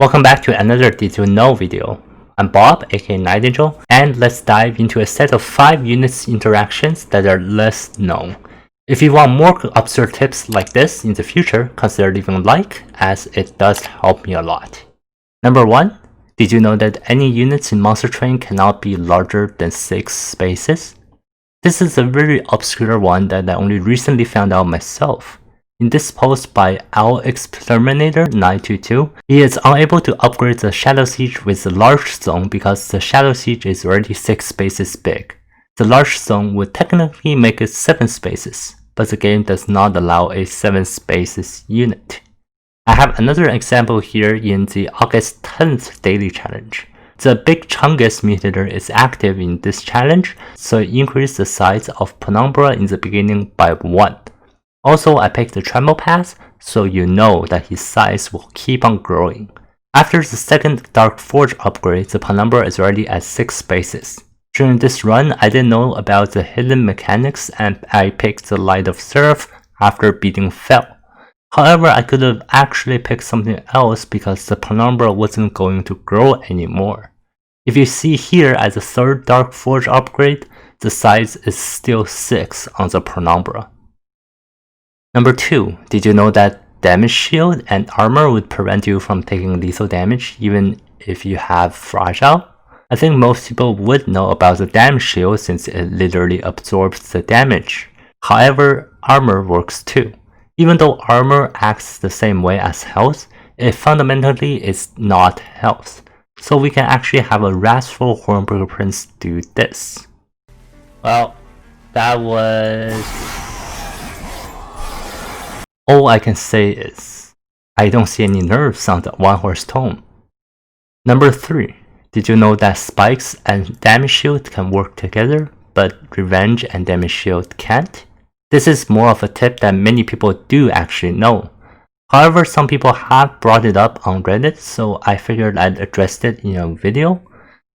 Welcome back to another Did You Know video. I'm Bob, aka Night Angel, and let's dive into a set of 5 units interactions that are less known. If you want more absurd tips like this in the future, consider leaving a like, as it does help me a lot. Number 1. Did you know that any units in Monster Train cannot be larger than 6 spaces? This is a very obscure one that I only recently found out myself. In this post by OurExterminator922, he is unable to upgrade the Shadow Siege with the large zone because the Shadow Siege is already 6 spaces big. The large zone would technically make it 7 spaces, but the game does not allow a 7 spaces unit. I have another example here in the August 10th daily challenge. The Big Chungus mutator is active in this challenge, so it increased the size of Penumbra in the beginning by 1. Also, I picked the Tremble Pass, so you know that his size will keep on growing. After the second Dark Forge upgrade, the Penumbra is already at 6 spaces. During this run, I didn't know about the hidden mechanics and I picked the Light of Seraph after beating Fel. However, I could have actually picked something else because the Penumbra wasn't going to grow anymore. If you see here at the third Dark Forge upgrade, the size is still 6 on the Penumbra. Number 2, did you know that damage shield and armor would prevent you from taking lethal damage even if you have fragile? I think most people would know about the damage shield since it literally absorbs the damage. However, armor works too. Even though armor acts the same way as health, it fundamentally is not health. So we can actually have a wrathful Hornburger Prince do this. Well, that was... all I can say is, I don't see any nerfs on the one-horse tome. Number 3. Did you know that spikes and damage shield can work together, but revenge and damage shield can't? This is more of a tip that many people do actually know. However, some people have brought it up on Reddit, so I figured I'd address it in a video.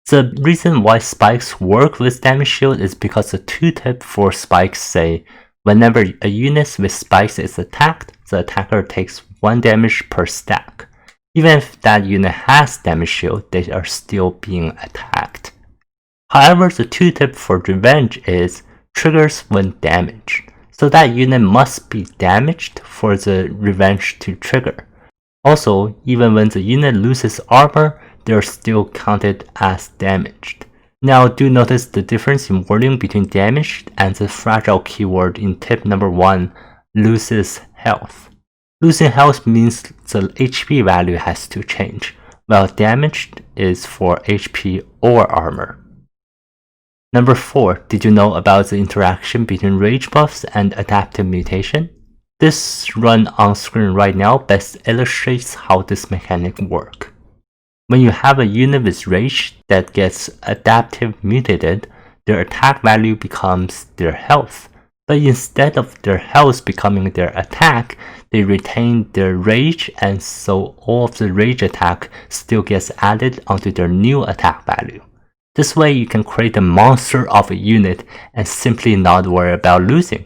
The reason why spikes work with damage shield is because the 2-tip for spikes say, whenever a unit with spikes is attacked, the attacker takes 1 damage per stack. Even if that unit has damage shield, they are still being attacked. However, the 2-tip for revenge is triggers when damaged. So that unit must be damaged for the revenge to trigger. Also, even when the unit loses armor, they are still counted as damaged. Now do notice the difference in wording between damaged and the fragile keyword in tip number 1, loses health. Losing health means the HP value has to change, while damaged is for HP or armor. Number 4, did you know about the interaction between rage buffs and adaptive mutation? This run on screen right now best illustrates how this mechanic works. When you have a unit with rage that gets adaptive mutated, their attack value becomes their health. But instead of their health becoming their attack, they retain their rage, and so all of the rage attack still gets added onto their new attack value. This way you can create a monster of a unit and simply not worry about losing.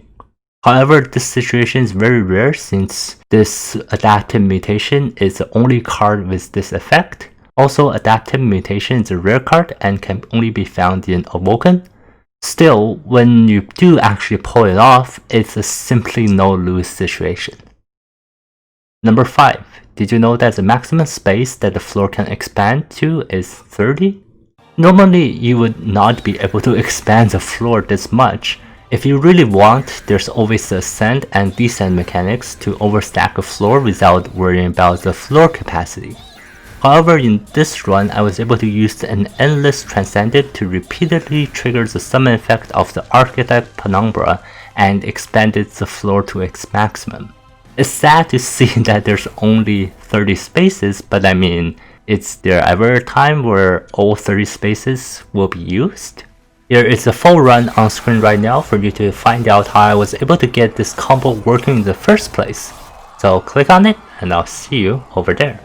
However, this situation is very rare since this adaptive mutation is the only card with this effect. Also, Adaptive Mutation is a rare card and can only be found in Awoken. Still, when you do actually pull it off, it's a simply no-lose situation. Number 5. Did you know that the maximum space that the floor can expand to is 30? Normally, you would not be able to expand the floor this much. If you really want, there's always the ascent and descent mechanics to overstack a floor without worrying about the floor capacity. However, in this run, I was able to use an Endless Transcendent to repeatedly trigger the summon effect of the Archetype Penumbra and expanded the floor to its maximum. It's sad to see that there's only 30 spaces, but I mean, is there ever a time where all 30 spaces will be used? Here is a full run on screen right now for you to find out how I was able to get this combo working in the first place. So click on it and I'll see you over there.